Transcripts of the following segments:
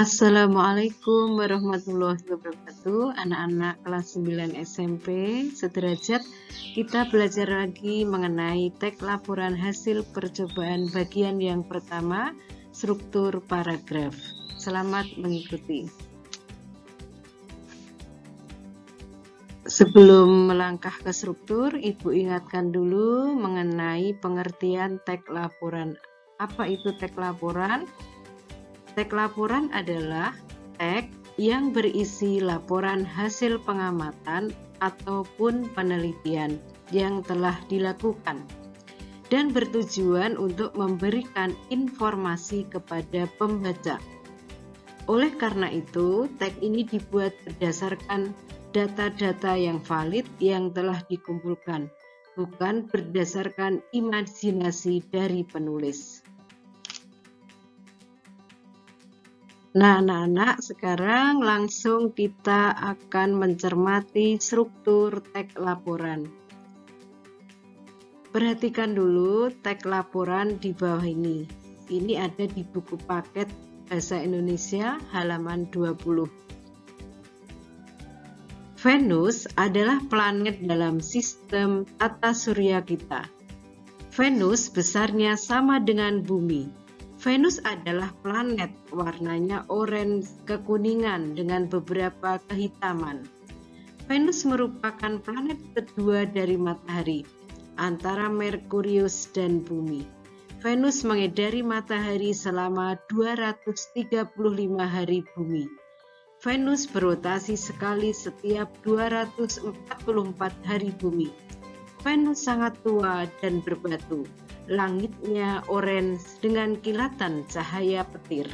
Assalamualaikum warahmatullahi wabarakatuh. Anak-anak kelas 9 SMP sederajat, kita belajar lagi mengenai teks laporan hasil percobaan bagian yang pertama, struktur paragraf. Selamat mengikuti. Sebelum melangkah ke struktur, Ibu ingatkan dulu mengenai pengertian teks laporan. Apa itu teks laporan? Teks laporan adalah teks yang berisi laporan hasil pengamatan ataupun penelitian yang telah dilakukan dan bertujuan untuk memberikan informasi kepada pembaca. Oleh karena itu, teks ini dibuat berdasarkan data-data yang valid yang telah dikumpulkan, bukan berdasarkan imajinasi dari penulis. Nah, anak-anak, sekarang langsung kita akan mencermati struktur teks laporan. Perhatikan dulu teks laporan di bawah ini. Ini ada di buku paket Bahasa Indonesia halaman 20. Venus adalah planet dalam sistem tata surya kita. Venus besarnya sama dengan bumi. Venus adalah planet, warnanya oranye kekuningan dengan beberapa kehitaman. Venus merupakan planet kedua dari matahari, antara Merkurius dan bumi. Venus mengedari matahari selama 235 hari bumi. Venus berotasi sekali setiap 244 hari bumi. Venus sangat tua dan berbatu. Langitnya oranye dengan kilatan cahaya petir.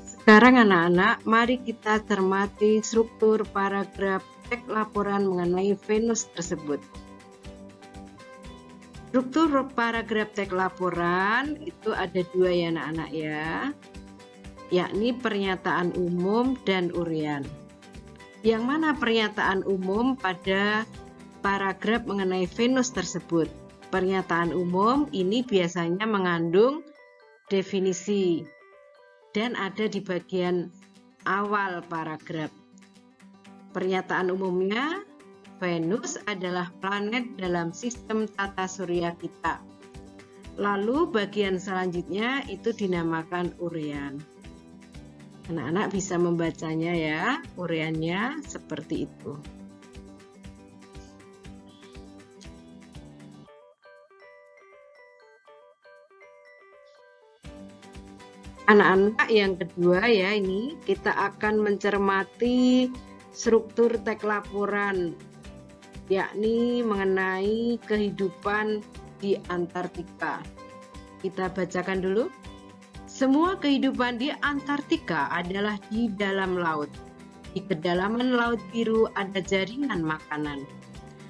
Sekarang anak-anak, mari kita cermati struktur paragraf teks laporan mengenai Venus tersebut. Struktur paragraf teks laporan itu ada dua ya anak-anak ya, yakni pernyataan umum dan uraian. Yang mana pernyataan umum pada paragraf mengenai Venus tersebut? Pernyataan umum ini biasanya mengandung definisi dan ada di bagian awal paragraf. Pernyataan umumnya, Venus adalah planet dalam sistem tata surya kita. Lalu bagian selanjutnya itu dinamakan uraian. Anak-anak bisa membacanya ya, uraiannya seperti itu. Anak-anak, yang kedua ya, ini kita akan mencermati struktur teks laporan, yakni mengenai kehidupan di Antartika. Kita bacakan dulu. Semua kehidupan di Antartika adalah di dalam laut. Di kedalaman laut biru ada jaringan makanan.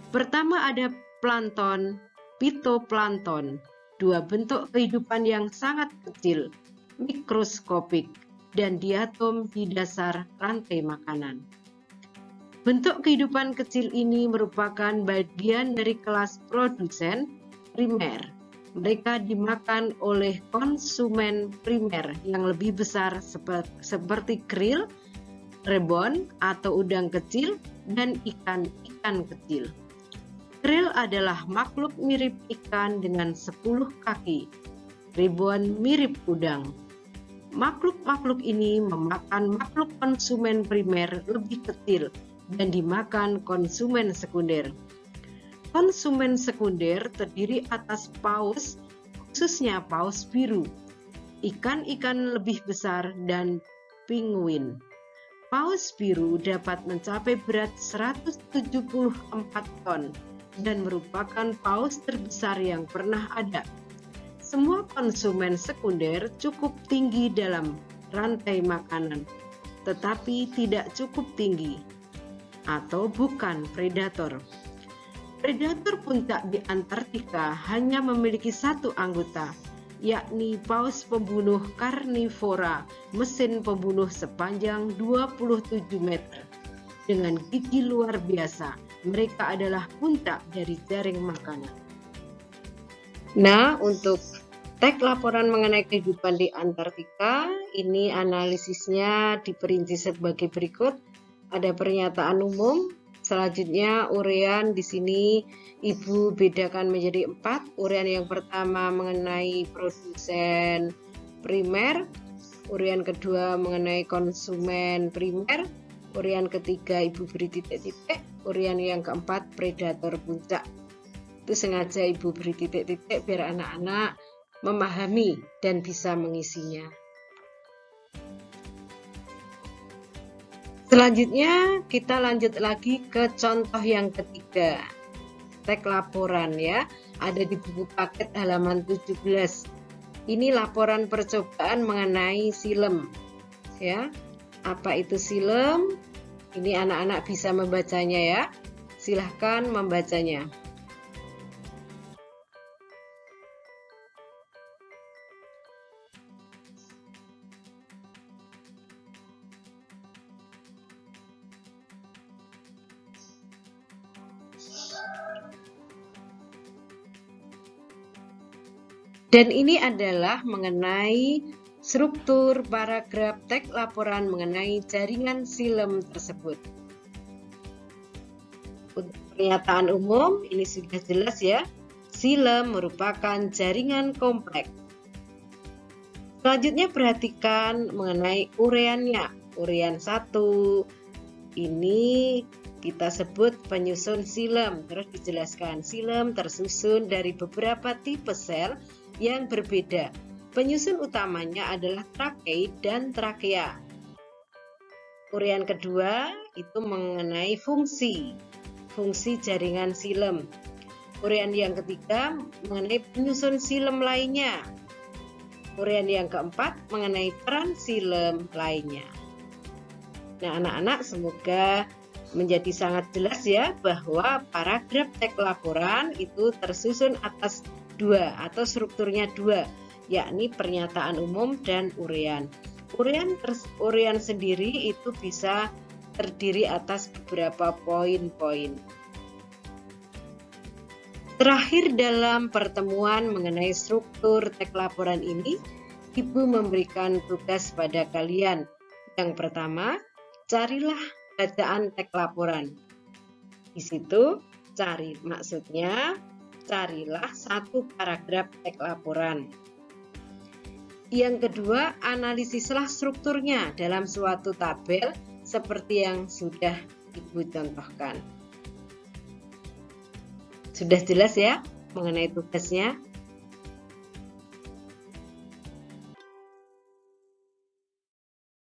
Pertama ada plankton, fitoplankton, dua bentuk kehidupan yang sangat kecil, mikroskopik, dan diatom di dasar rantai makanan. Bentuk kehidupan kecil ini merupakan bagian dari kelas produsen primer. Mereka dimakan oleh konsumen primer yang lebih besar seperti krill, rebon atau udang kecil, dan ikan-ikan kecil. Krill adalah makhluk mirip ikan dengan 10 kaki. Rebon mirip udang. Makhluk-makhluk ini memakan makhluk konsumen primer lebih kecil dan dimakan konsumen sekunder. Konsumen sekunder terdiri atas paus, khususnya paus biru, ikan-ikan lebih besar, dan penguin. Paus biru dapat mencapai berat 174 ton dan merupakan paus terbesar yang pernah ada. Semua konsumen sekunder cukup tinggi dalam rantai makanan, tetapi tidak cukup tinggi atau bukan predator. Predator puncak di Antartika hanya memiliki satu anggota, yakni paus pembunuh karnivora, mesin pembunuh sepanjang 27 meter. Dengan gigi luar biasa, mereka adalah puncak dari jaring makanan. Nah, untuk Teks laporan mengenai kehidupan di Antartika, ini analisisnya diperinci sebagai berikut. Ada pernyataan umum, selanjutnya uraian di sini Ibu bedakan menjadi 4. Uraian yang pertama mengenai produsen primer, uraian kedua mengenai konsumen primer, uraian ketiga Ibu beri titik-titik, uraian yang keempat predator puncak. Itu sengaja Ibu beri titik-titik biar anak-anak memahami dan bisa mengisinya. Selanjutnya kita lanjut lagi ke contoh yang ketiga. Teks laporan ya, ada di buku paket halaman 17. Ini laporan percobaan mengenai silem. Ya. Apa itu silem? Ini anak-anak bisa membacanya ya. Silahkan membacanya. Dan ini adalah mengenai struktur paragraf teks laporan mengenai jaringan silem tersebut. Untuk pernyataan umum, ini sudah jelas ya. Silem merupakan jaringan kompleks. Selanjutnya perhatikan mengenai uraiannya. Uraian 1, ini kita sebut penyusun silem. Terus dijelaskan, silem tersusun dari beberapa tipe sel yang berbeda. Penyusun utamanya adalah trakei dan trakea. Uraian kedua itu mengenai fungsi jaringan silem. Uraian yang ketiga mengenai penyusun silem lainnya. Uraian yang keempat mengenai peran silem lainnya. Nah, anak-anak semoga menjadi sangat jelas ya bahwa paragraf teks laporan itu tersusun atas 2 atau strukturnya 2, yakni pernyataan umum dan uraian. Uraian sendiri itu bisa terdiri atas beberapa poin-poin. Terakhir dalam pertemuan mengenai struktur teks laporan ini, Ibu memberikan tugas pada kalian. Yang pertama, carilah bacaan teks laporan. Di situ carilah satu paragraf teks laporan. Yang kedua, analisislah strukturnya dalam suatu tabel seperti yang sudah Ibu contohkan. Sudah jelas ya mengenai tugasnya?